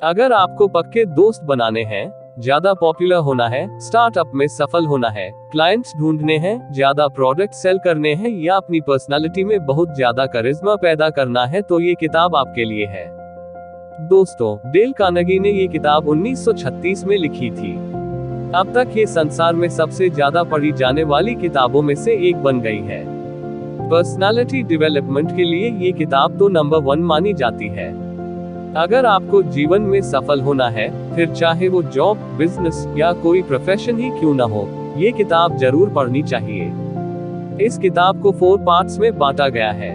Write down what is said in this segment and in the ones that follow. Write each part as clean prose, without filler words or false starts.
अगर आपको पक्के दोस्त बनाने हैं, ज्यादा पॉपुलर होना है, स्टार्टअप में सफल होना है, क्लाइंट्स ढूंढने हैं, ज्यादा प्रोडक्ट सेल करने हैं या अपनी पर्सनालिटी में बहुत ज्यादा करिश्मा पैदा करना है तो ये किताब आपके लिए है। दोस्तों, डेल कार्नेगी ने ये किताब 1936 में लिखी थी। अब तक ये संसार में सबसे ज्यादा पढ़ी जाने वाली किताबों में से एक बन गई है। पर्सनालिटी डेवलपमेंट के लिए ये किताब तो नंबर 1 मानी जाती है। अगर आपको जीवन में सफल होना है, फिर चाहे वो जॉब, बिजनेस या कोई प्रोफेशन ही क्यों ना हो, ये किताब जरूर पढ़नी चाहिए। इस किताब को 4 पार्ट्स में बांटा गया है।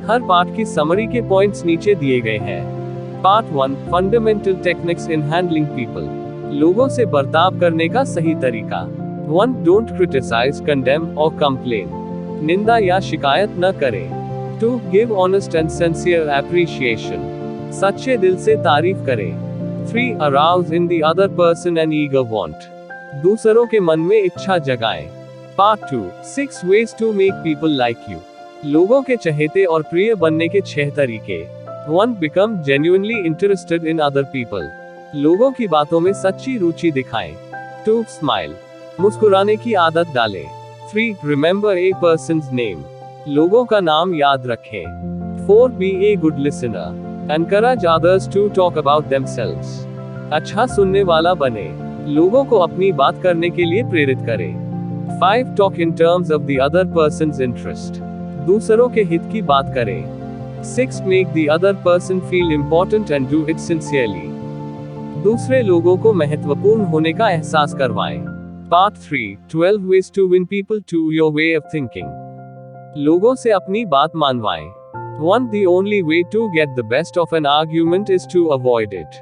हर पार्ट की समरी के पॉइंट्स नीचे दिए गए हैं। Part 1, fundamental techniques in handling people, लोगों से बर्ताव करने का सही तरीका। 1, डोंट क्रिटिसाइज, कंडेम और कंप्लेन, निंदा या शिकायत न करें। 2, give honest and sincere appreciation, सच्चे दिल से तारीफ करें। 3, arouse in the other person an eager want, दूसरों के मन में इच्छा जगाएं। Part 2, 6 ways to make people like you, लोगों के चहेते और प्रिय बनने के 6 तरीके। 1, become genuinely interested in other people, लोगों की बातों में सच्ची रुचि दिखाएं। 2, स्माइल, मुस्कुराने की आदत डालें। 3, रिमेंबर ए पर्सन्स नेम, लोगों का नाम याद रखें। 4, be a good listener, encourage others to talk about themselves, अच्छा सुनने वाला बने, लोगों को अपनी बात करने के लिए प्रेरित करें। 5, talk in terms of the other person's interest, दूसरों के हित की बात करें। 6, make the other person feel important and do it sincerely, दूसरे लोगों को महत्वपूर्ण होने का एहसास करवाएं। Part 3, 12 ways to win people to your way of thinking, लोगों से अपनी बात मानवाएं। 1, the only way to get the best of an argument is to avoid it,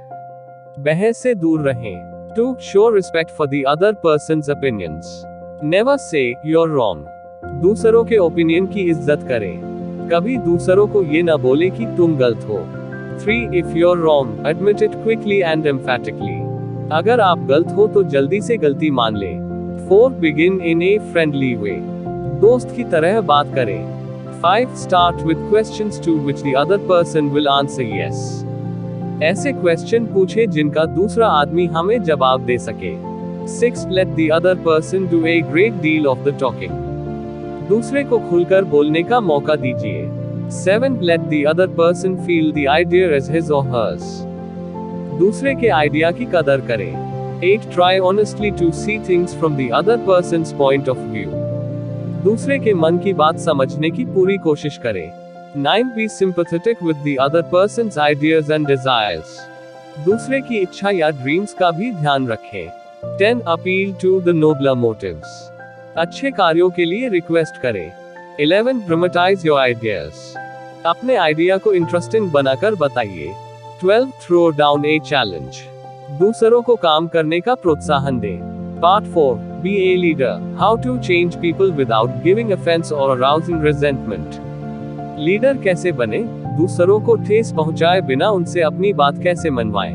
बहस से दूर रहें। 2, show respect for the other person's opinions, never say you're wrong, दूसरों के ओपिनियन की इज्जत करें, कभी दूसरों को ये न बोले कि तुम गलत हो। 3, if you're wrong, admit it quickly and emphatically, अगर आप गलत हो तो जल्दी से गलती मान लें। 4, begin in a friendly way, दोस्त की तरह बात करें। 5, start with questions to which the other person will answer yes, ऐसे क्वेश्चन पूछे जिनका दूसरा आदमी हमें जवाब दे सके। 6, let the other person do a great deal of the talking, दूसरे को खुलकर बोलने का मौका दीजिए। 7, let the other person feel the idea as his or hers, दूसरे के आइडिया की कदर करें। 8, try honestly to see things from the other person's point of view, दूसरे के मन की बात समझने की पूरी कोशिश करें। 9, be sympathetic with the other person's ideas and desires, दूसरे की इच्छा या ड्रीम्स का भी ध्यान रखें। 10, appeal to the nobler motives, अच्छे कार्यों के लिए रिक्वेस्ट करें। 11, dramatize your ideas, अपने आइडिया को इंटरेस्टिंग बनाकर बताइए। 12, throw down a challenge, दूसरों को काम करने का प्रोत्साहन दें। Part 4, be a leader, how to change people without giving offense or arousing resentment, leader कैसे बने, दूसरों को ठेस पहुंचाए बिना उनसे अपनी बात कैसे मनवाएं।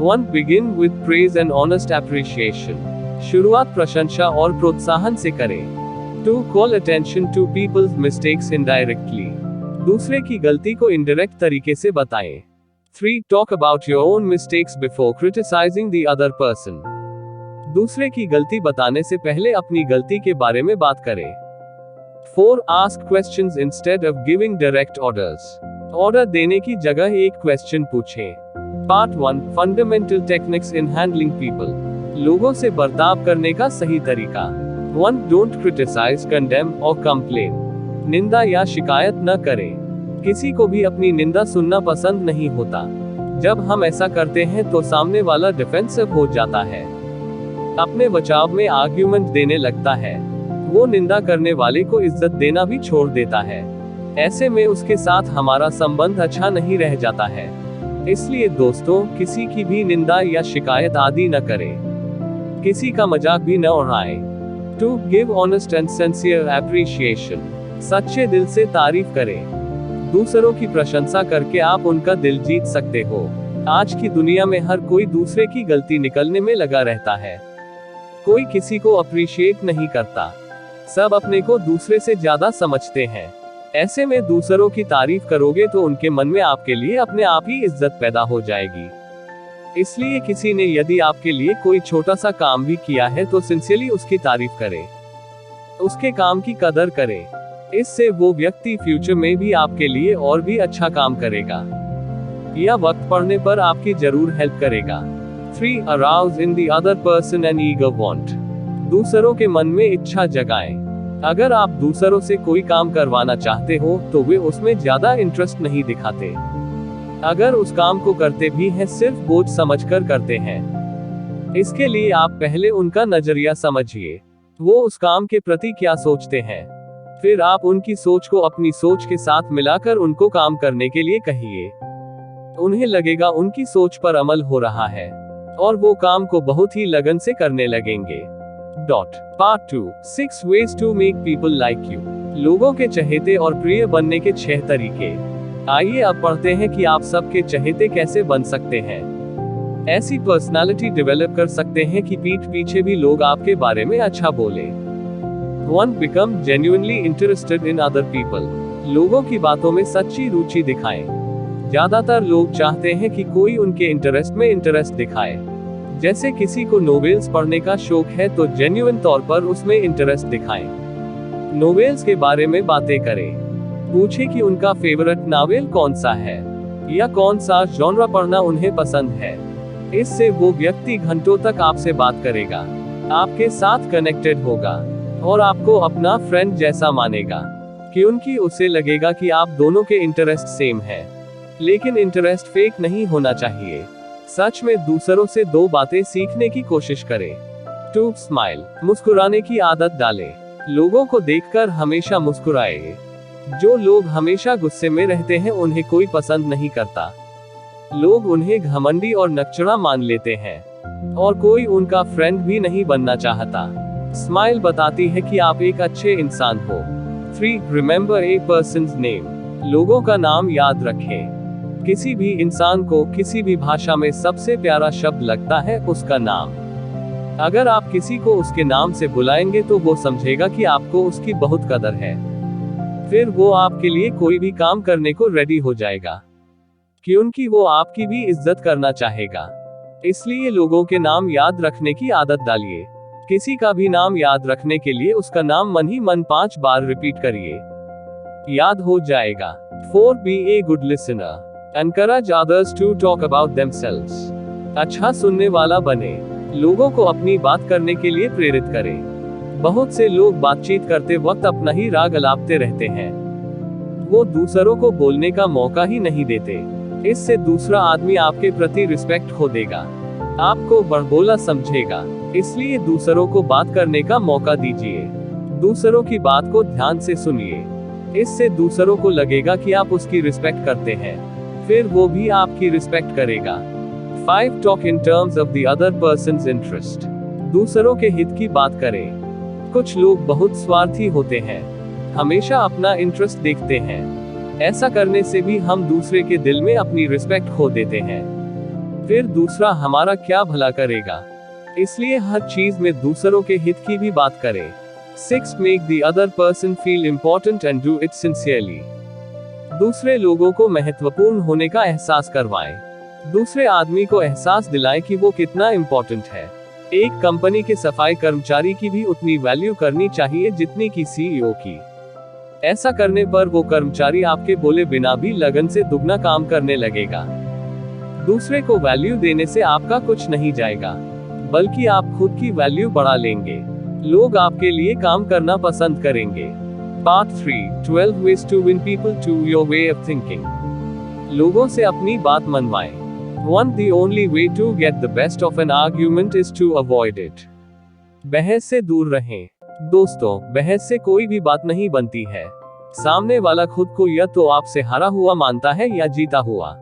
1, begin with praise and honest appreciation, शुरुआत प्रशंसा और प्रोत्साहन से करें। 2, call attention to people's mistakes indirectly, दूसरे की गलती को इनडायरेक्ट तरीके से बताएं। 3, talk about your own mistakes before criticizing the other person, दूसरे की गलती बताने से पहले अपनी गलती के बारे में बात करें। 4, ask questions instead of giving direct orders, order देने की जगह एक क्वेश्चन पूछें। Part 1, fundamental techniques in handling people, लोगों से बर्ताव करने का सही तरीका। 1, डोंट क्रिटिसाइज, कंडेम और कंप्लेन, निंदा या शिकायत न करें, किसी को भी अपनी निंदा सुनना पसंद नहीं होता। जब हम ऐसा करते हैं तो सामने वाला डिफेंसिव हो जाता है, अपने बचाव में आर्ग्यूमेंट देने लगता है, वो निंदा करने वाले को इज्जत देना भी छोड़ देता है। ऐसे में उसके साथ हमारा संबंध अच्छा नहीं रह जाता है। इसलिए दोस्तों, किसी की भी निंदा या शिकायत आदि न करें, किसी का मजाक भी न उड़ाएं। 2, give honest and sincere appreciation, सच्चे दिल से तारीफ करें, दूसरों की प्रशंसा करके आप उनका दिल जीत सकते हो। आज की दुनिया में हर कोई दूसरे की गलती निकलने में लगा रहता है, कोई किसी को अप्रिशिएट नहीं करता, सब अपने को दूसरे से ज्यादा समझते हैं। ऐसे में दूसरों की तारीफ करोगे तो उनके मन में आपके लिए अपने आप ही इज्जत पैदा हो जाएगी। इसलिए किसी ने यदि आपके लिए कोई छोटा सा काम भी किया है तो सिंसियरली उसकी तारीफ करें, उसके काम की कदर करें। इससे वो व्यक्ति फ्यूचर में भी आपके लिए और भी अच्छा काम करेगा या वक्त पड़ने पर आपकी जरूर हेल्प करेगा। 3. Arouse in the other person an eager want. दूसरों के मन में इच्छा जगाएं। अगर आप दूसरों से कोई काम करवाना चाहते हो तो वे उसमें ज्यादा इंटरेस्ट नहीं दिखाते। अगर उस काम को करते भी हैं सिर्फ बोझ समझकर करते हैं। इसके लिए आप पहले उनका नजरिया समझिए, वो उस काम के प्रति क्या सोचते हैं। फिर आप उनकी सोच को अपनी सोच के साथ मिलाकर उनको काम करने के लिए कहिए। उन्हें लगेगा उनकी सोच पर अमल हो रहा है और वो काम को बहुत ही लगन से करने लगेंगे। Part 2. 6 ways to make people like you. लोगों के चहेते और प्रिय बनने के 6 तरीके। आइए अब पढ़ते हैं कि आप सबके चहेते कैसे बन सकते हैं। ऐसी पर्सनालिटी डेवलप कर सकते हैं कि पीठ पीछे भी लोग आपके बारे में अच्छा बोले। 1. Become genuinely interested in other people. लोगों की बातों में सच्ची रुचि दिखाएं। ज्यादातर लोग चाहते हैं कि कोई उनके इंटरेस्ट में इंटरेस्ट दिखाए। जैसे किसी को नोवेल्स पढ़ने का शौक है तो जेन्युइन तौर पर उसमें इंटरेस्ट दिखाएं। नोवेल्स के बारे में बातें करें। पूछे कि उनका फेवरेट नॉवेल कौन सा है या कौन सा जॉनरा पढ़ना उन्हें पसंद है। इससे वो व्यक्ति घंटों तक आपसे बात करेगा, आपके साथ कनेक्टेड होगा और आपको अपना फ्रेंड जैसा मानेगा, क्योंकि उसे लगेगा कि आप दोनों के इंटरेस्ट सेम है। लेकिन इंटरेस्ट फेक नहीं होना चाहिए। सच में दूसरों से 2 बातें सीखने की कोशिश करें। 2. स्माइल. मुस्कुराने की आदत डालें। लोगों को देखकर हमेशा मुस्कुराएं। जो लोग हमेशा गुस्से में रहते हैं उन्हें कोई पसंद नहीं करता। लोग उन्हें घमंडी और नकचड़ा मान लेते हैं और कोई उनका फ्रेंड भी नहीं बनना चाहता। स्माइल बताती है कि आप एक अच्छे इंसान हो। 3. रिमेंबर ए पर्सन्स नेम. लोगों का नाम याद रखें। किसी भी इंसान को किसी भी भाषा में सबसे प्यारा शब्द लगता है उसका नाम। अगर आप किसी को उसके नाम से बुलाएंगे तो वो समझेगा कि आपको उसकी बहुत कदर है। फिर वो आपके लिए कोई भी काम करने को रेडी हो जाएगा, क्योंकि वो आपकी भी इज्जत करना चाहेगा। इसलिए लोगों के नाम याद रखने की आदत डालिए। किसी का भी नाम याद रखने के लिए उसका नाम मन ही मन 5 बार रिपीट करिए, याद हो जाएगा। 4. Be a good listener. Encourage others to talk about themselves. अच्छा सुनने वाला बने। लोगों को अपनी बात करने के लिए प्रेरित करें। बहुत से लोग बातचीत करते वक्त अपना ही राग अलापते रहते हैं। वो दूसरों को बोलने का मौका ही नहीं देते। इससे दूसरा आदमी आपके प्रति रिस्पेक्ट खो देगा, आपको बड़बोला समझेगा। इसलिए दूसरों को बात करने का मौका दीजिए। दूसरों की बात को ध्यान से सुनिए। इससे दूसरों को लगेगा कि आप उसकी रिस्पेक्ट करते हैं, फिर वो भी आपकी रिस्पेक्ट करेगा। 5. Talk in terms of the other person's interest. दूसरों के हित की बात करें। कुछ लोग बहुत स्वार्थी होते हैं, हमेशा अपना इंटरेस्ट देखते हैं। ऐसा करने से भी हम दूसरे के दिल में अपनी रिस्पेक्ट खो देते हैं। फिर दूसरा हमारा क्या भला करेगा। इसलिए हर चीज में दूसरों के हित की भी बात करें। 6. Make the other person feel important and do it sincerely. दूसरे लोगों को महत्वपूर्ण होने का एहसास करवाएं। दूसरे आदमी को एहसास दिलाएं कि वो कितना इम्पोर्टेंट है। एक कंपनी के सफाई कर्मचारी की भी उतनी वैल्यू करनी चाहिए जितनी की CEO की। ऐसा करने पर वो कर्मचारी आपके बोले बिना भी लगन से दुगना काम करने लगेगा। दूसरे को वैल्यू देने से आपका कुछ नहीं जाएगा, बल्कि आप खुद की वैल्यू बढ़ा लेंगे। लोग आपके लिए काम करना पसंद करेंगे। Part 3. 12 ways to win people to your way of thinking. लोगों से अपनी बात मनवाएं। 1. The only way to get the best of an argument is to avoid it. बहस से दूर रहें। दोस्तों, बहस से कोई भी बात नहीं बनती है। सामने वाला खुद को या तो आपसे हारा हुआ मानता है या जीता हुआ।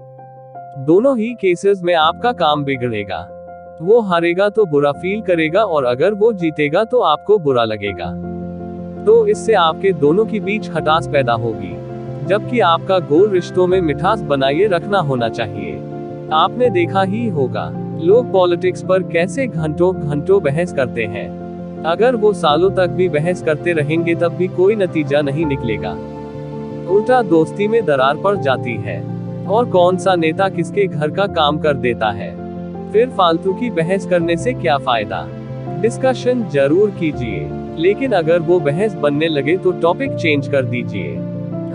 दोनों ही केसेस में आपका काम बिगड़ेगा। वो हारेगा तो बुरा फील करेगा और अगर वो जीतेगा तो आपको बुरा लगेगा। तो इससे आपके दोनों के बीच खटास पैदा होगी, जबकि आपका गोल रिश्तों में मिठास बनाए रखना होना चाहिए। आपने देखा ही होगा लोग पॉलिटिक्स पर कैसे घंटों घंटों बहस करते हैं। अगर वो सालों तक भी बहस करते रहेंगे तब भी कोई नतीजा नहीं निकलेगा। उल्टा दोस्ती में दरार पड़ जाती है और कौन सा नेता किसके घर का काम कर देता है। फिर फालतू की बहस करने से क्या फायदा। डिस्कशन जरूर कीजिए, लेकिन अगर वो बहस बनने लगे तो टॉपिक चेंज कर दीजिए।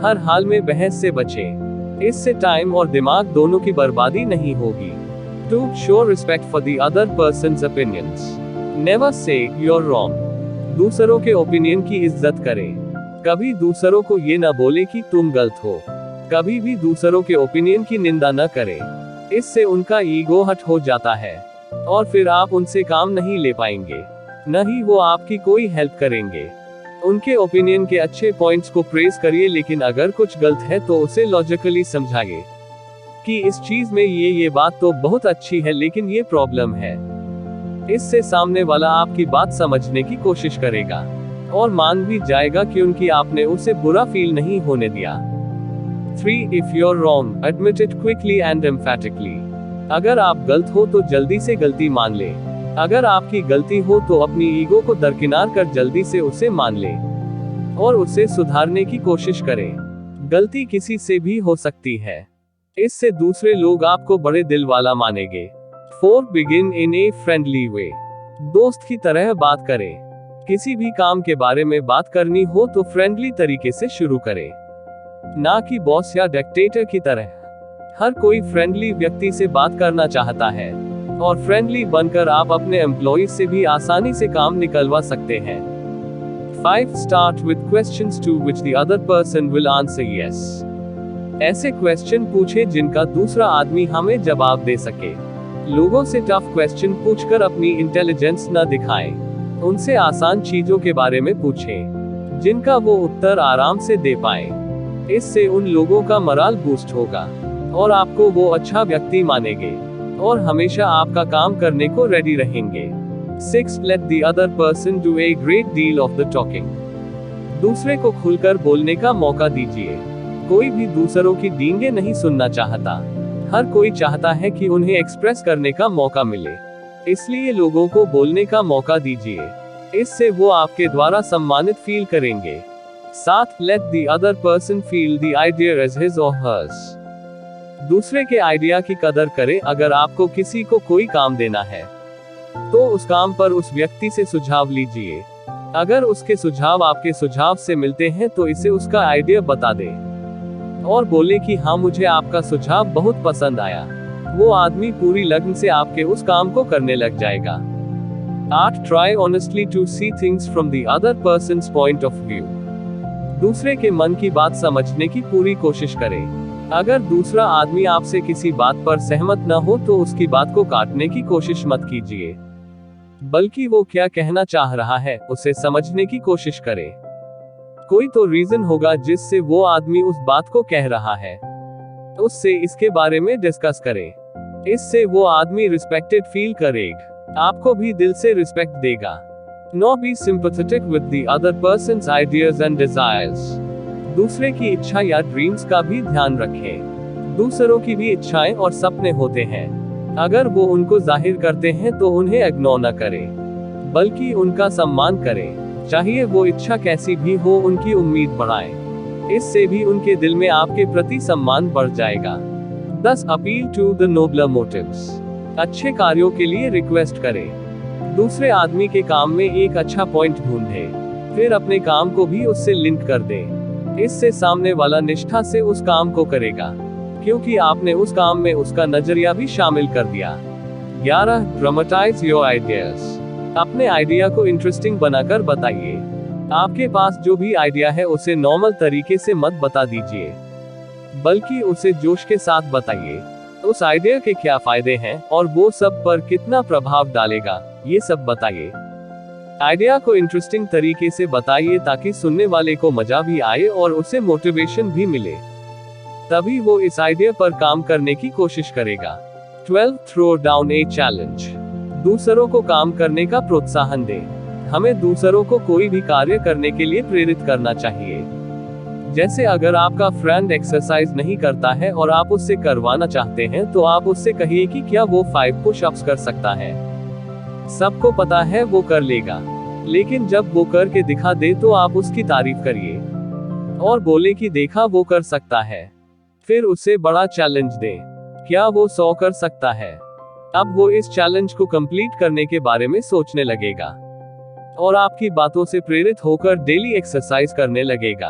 हर हाल में बहस से बचें। इससे टाइम और दिमाग दोनों की बर्बादी नहीं होगी। 2. Show respect for the other person's opinions. Never say you're wrong. दूसरों के ओपिनियन की इज्जत करें। कभी दूसरों को ये ना बोले कि तुम गलत हो। कभी भी दूसरों के ओपिनियन की निंदा न करें। इससे उनका ईगो हर्ट हो जाता है और फिर आप उनसे काम नहीं ले पाएंगे, न ही वो आपकी कोई हेल्प करेंगे। उनके ओपिनियन के अच्छे पॉइंट्स को प्रेज करिए, लेकिन अगर कुछ गलत है तो उसे लॉजिकली समझाइए कि इस चीज में ये बात तो बहुत अच्छी है लेकिन ये प्रॉब्लम है। इससे सामने वाला आपकी बात समझने की कोशिश करेगा और मान भी जाएगा कि उनकी आपने उसे बुरा फील नहीं होने दिया। 3. If you're wrong, admit it quickly and emphatically. अगर आप गलत हो तो जल्दी से गलती मान ले। अगर आपकी गलती हो तो अपनी ईगो को दरकिनार कर जल्दी से उसे मान ले और उसे सुधारने की कोशिश करें। गलती किसी से भी हो सकती है, इससे दूसरे लोग आपको बड़े दिल वाला मानेंगे। 4. Begin in a friendly way. दोस्त की तरह बात करें। किसी भी काम के बारे में बात करनी हो तो फ्रेंडली तरीके से शुरू करें, ना कि बॉस या डिक्टेटर की तरह। हर कोई फ्रेंडली व्यक्ति से बात करना चाहता है और फ्रेंडली बनकर आप अपने एम्प्लॉय से भी आसानी से काम निकलवा सकते हैं। 5. Start with questions to which the other person will answer yes. ऐसे क्वेश्चन पूछें जिनका दूसरा आदमी हमें जवाब दे सके। लोगों से टफ क्वेश्चन पूछकर अपनी इंटेलिजेंस न दिखाएं। उनसे आसान चीजों के बारे में पूछें जिनका वो उत्तर आराम से दे पाए। इससे उन लोगों का मोरल बूस्ट होगा और आपको वो अच्छा व्यक्ति मानेंगे और हमेशा आपका काम करने को रेडी रहेंगे। 6. Let the other person do a great deal of the talking. दूसरे को खुलकर बोलने का मौका दीजिए। कोई भी दूसरों की डींगे नहीं सुनना चाहता। हर कोई चाहता है कि उन्हें एक्सप्रेस करने का मौका मिले, इसलिए लोगों को बोलने का मौका दीजिए। इससे वो आपके द्वारा सम्मानित फील करेंगे। 7. Let the other person feel the idea as his or hers. दूसरे के आइडिया की कदर करें। अगर आपको किसी को कोई काम देना है तो उस काम पर उस व्यक्ति से सुझाव लीजिए। अगर उसके सुझाव आपके सुझाव से मिलते हैं तो इसे उसका आइडिया बता दें और बोले कि हाँ, मुझे आपका सुझाव बहुत पसंद आया। वो आदमी पूरी लगन से आपके उस काम को करने लग जाएगा। 8. Try honestly to see things from the other person's point of view. दूसरे के मन की बात समझने की पूरी कोशिश करें। अगर दूसरा आदमी आपसे किसी बात पर सहमत न हो तो उसकी बात को काटने की कोशिश मत कीजिए, बल्कि वो क्या कहना चाह रहा है उसे समझने की कोशिश करें। कोई तो रीजन होगा जिससे वो आदमी उस बात को कह रहा है, उससे इसके बारे में डिस्कस करें। इससे वो आदमी रिस्पेक्टेड फील करेगा, आपको भी दिल से रिस्पेक्ट देगा। Nor be sympathetic with the other person's ideas and desires. दूसरे की इच्छा या ड्रीम्स का भी ध्यान रखें। दूसरों की भी इच्छाएं और सपने होते हैं। अगर वो उनको जाहिर करते हैं तो उन्हें इग्नोर न करें, बल्कि उनका सम्मान करें। चाहे वो इच्छा कैसी भी हो, उनकी उम्मीद बढ़ाएं। इससे भी उनके दिल में आपके प्रति सम्मान बढ़ जाएगा। 10. Appeal to the nobler motives. अच्छे कार्यों के लिए रिक्वेस्ट करें। दूसरे आदमी के काम में एक अच्छा पॉइंट ढूंढें, फिर अपने काम को भी उससे लिंक कर दें। इससे सामने वाला निष्ठा से उस काम को करेगा, क्योंकि आपने उस काम में उसका नजरिया भी शामिल कर दिया। 11. Dramatize your ideas. अपने आइडिया को इंटरेस्टिंग बनाकर बताइए। आपके पास जो भी आइडिया है उसे नॉर्मल तरीके से मत बता दीजिए, बल्कि उसे जोश के साथ बताइए। उस आइडिया के क्या फायदे हैं और वो सब पर कितना प्रभाव डालेगा, ये सब बताइए। आइडिया को इंटरेस्टिंग तरीके से बताइए ताकि सुनने वाले को मजा भी आए और उसे मोटिवेशन भी मिले। तभी वो इस आइडिया पर काम करने की कोशिश करेगा। 12. Throw down a challenge. दूसरों को काम करने का प्रोत्साहन दें। हमें दूसरों को कोई भी कार्य करने के लिए प्रेरित करना चाहिए। जैसे अगर आपका फ्रेंड एक्सरसाइज नहीं करता है और आप उससे करवाना चाहते हैं तो आप उससे कहिए कि क्या वो 5 पुशअप्स कर सकता है। सबको पता है वो कर लेगा, लेकिन जब वो करके दिखा दे तो आप उसकी तारीफ करिए और बोले कि देखा वो कर सकता है। फिर उसे बड़ा चैलेंज दें, क्या वो 100 कर सकता है। अब वो इस चैलेंज को कंप्लीट करने के बारे में सोचने लगेगा और आपकी बातों से प्रेरित होकर डेली एक्सरसाइज करने लगेगा।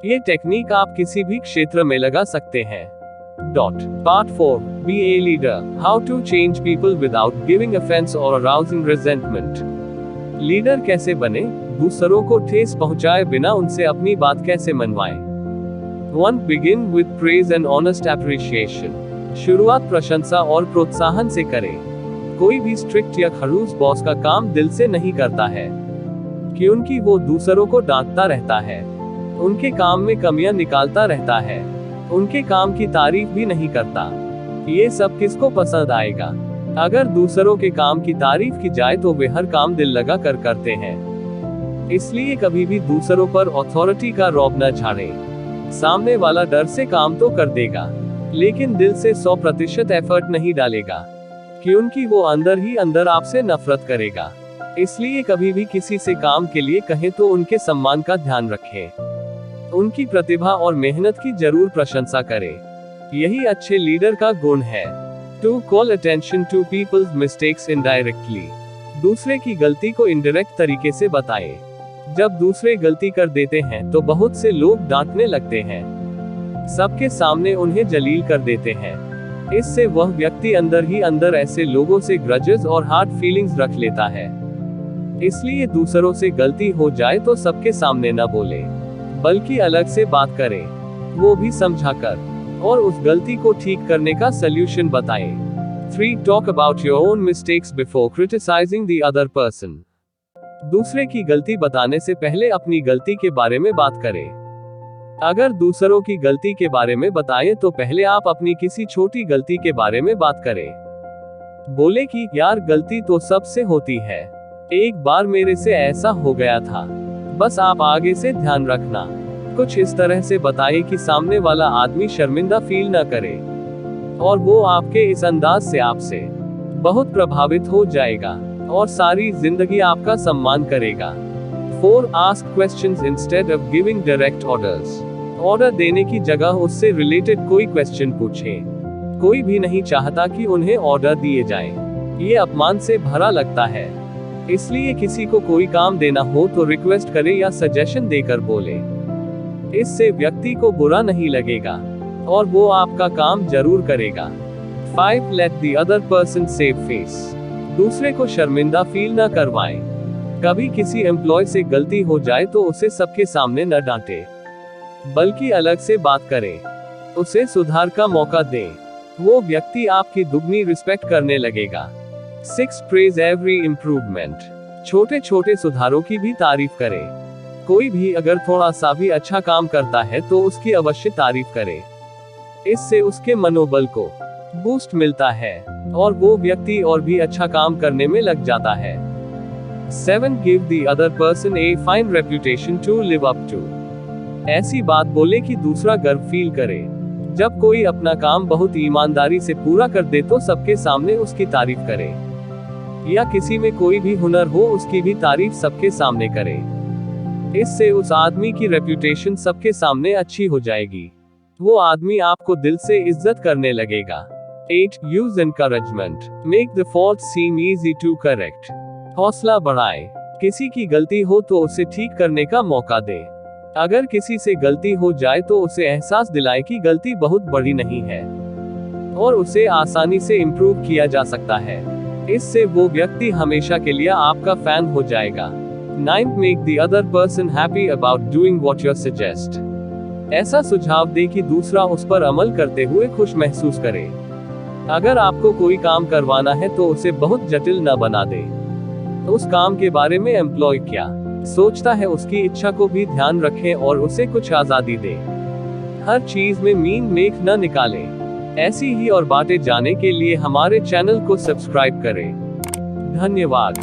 ये टेक्निक आप किसी भी क्षेत्र में लगा सकते हैं। Part 4. Be a leader. How to change people without giving offense or arousing resentment. Leader कैसे बने, दूसरों को ठेस पहुंचाए बिना उनसे अपनी बात कैसे मनवाएं। 1. Begin with praise and honest appreciation. शुरुआत प्रशंसा और प्रोत्साहन से करें। कोई भी स्ट्रिक्ट या खड़ूस बॉस का काम दिल से नहीं करता है, क्योंकि वो दूसरों को डांटता रहता है, उनके काम में कमियां निकालता रहता है, उनके काम की तारीफ भी नहीं करता। ये सब किसको पसंद आएगा? अगर दूसरों के काम की तारीफ की जाए तो वे हर काम दिल लगा कर करते हैं। इसलिए कभी भी दूसरों पर अथॉरिटी का रौब न झाड़ें। सामने वाला डर से काम तो कर देगा, लेकिन दिल से 100% एफर्ट नहीं डालेगा, क्योंकि वो अंदर ही अंदर आपसे नफरत करेगा। इसलिए कभी भी किसी से काम के लिए कहें तो उनके सम्मान का ध्यान रखें, उनकी प्रतिभा और मेहनत की जरूर प्रशंसा करें। यही अच्छे लीडर का गुण है। 2. Call attention to people's mistakes indirectly. दूसरे की गलती को इनडायरेक्ट तरीके से बताएं। जब दूसरे गलती कर देते हैं तो बहुत से लोग डांटने लगते हैं, सबके सामने उन्हें जलील कर देते हैं। इससे वह व्यक्ति अंदर ही अंदर ऐसे लोगों से ग्रजेस और हार्ड फीलिंग्स रख लेता है। इसलिए दूसरों से गलती हो जाए तो सबके सामने न बोले, बल्कि अलग से बात करें, वो भी समझाकर, और उस गलती को ठीक करने का सल्यूशन बताएं। 3. Talk about your own mistakes before criticizing the other person. दूसरे की गलती बताने से पहले अपनी गलती के बारे में बात करें। अगर दूसरों की गलती के बारे में बताएं तो पहले आप अपनी किसी छोटी गलती के बारे में बात करें। बोले कि यार गलती तो सबसे होती है, एक बार मेरे से ऐसा हो गया था, बस आप आगे से ध्यान रखना। कुछ इस तरह से बताएं कि सामने वाला आदमी शर्मिंदा फील न करे, और वो आपके इस अंदाज से आपसे बहुत प्रभावित हो जाएगा और सारी जिंदगी आपका सम्मान करेगा। 4. Ask questions instead of giving direct orders. Order देने की जगह उससे रिलेटेड कोई क्वेश्चन पूछें। कोई भी नहीं चाहता कि उन्हें ऑर्डर दिए जाएं। ये अपमान से भरा लगता है। इसलिए किसी को कोई काम देना हो तो रिक्वेस्ट करे या सजेशन देकर बोले। इससे व्यक्ति को बुरा नहीं लगेगा और वो आपका काम जरूर करेगा। 5. Let the other person save face. दूसरे को शर्मिंदा फील न करवाएं। कभी किसी एम्प्लॉय से गलती हो जाए तो उसे सबके सामने न डांटे, बल्कि अलग से बात करें, उसे सुधार का मौका दें। वो व्यक्ति आपकी दुगनी रिस्पेक्ट करने लगेगा। 6. Praise every improvement. छोटे छोटे सुधारों की भी तारीफ करें। कोई भी अगर थोड़ा सा भी अच्छा काम करता है तो उसकी अवश्य तारीफ करें। इससे उसके मनोबल को बूस्ट मिलता है और वो व्यक्ति और भी अच्छा काम करने में लग जाता है। 7. Give the other person a fine reputation to live up to. ऐसी बात बोले कि दूसरा गर्व फील करे। जब कोई अपना काम बहुत ईमानदारी से पूरा कर दे तो सबके सामने उसकी तारीफ करे, या किसी में कोई भी हुनर हो उसकी भी तारीफ सबके सामने करें। इससे उस आदमी की रेप्यूटेशन सबके सामने अच्छी हो जाएगी, वो आदमी आपको दिल से इज्जत करने लगेगा। 8. Use encouragement. Make the fault seem easy to correct. हौसला बढ़ाएं। किसी की गलती हो तो उसे ठीक करने का मौका दें। अगर किसी से गलती हो जाए तो उसे एहसास दिलाएं कि गलती बहुत बड़ी नहीं है और उसे आसानी से इम्प्रूव किया जा सकता है। इससे वो व्यक्ति हमेशा के लिए आपका फैन हो जाएगा। 9. Make the other person happy about doing what you suggest. ऐसा सुझाव दे कि दूसरा उस पर अमल करते हुए खुश महसूस करे। अगर आपको कोई काम करवाना है तो उसे बहुत जटिल न बना दे। उस काम के बारे में एम्प्लॉय क्या सोचता है उसकी इच्छा को भी ध्यान रखें और उसे कुछ आजादी दे। हर चीज में मीन मेक न निकालें। ऐसी ही और बातें जानने के लिए हमारे चैनल को सब्सक्राइब करें। धन्यवाद।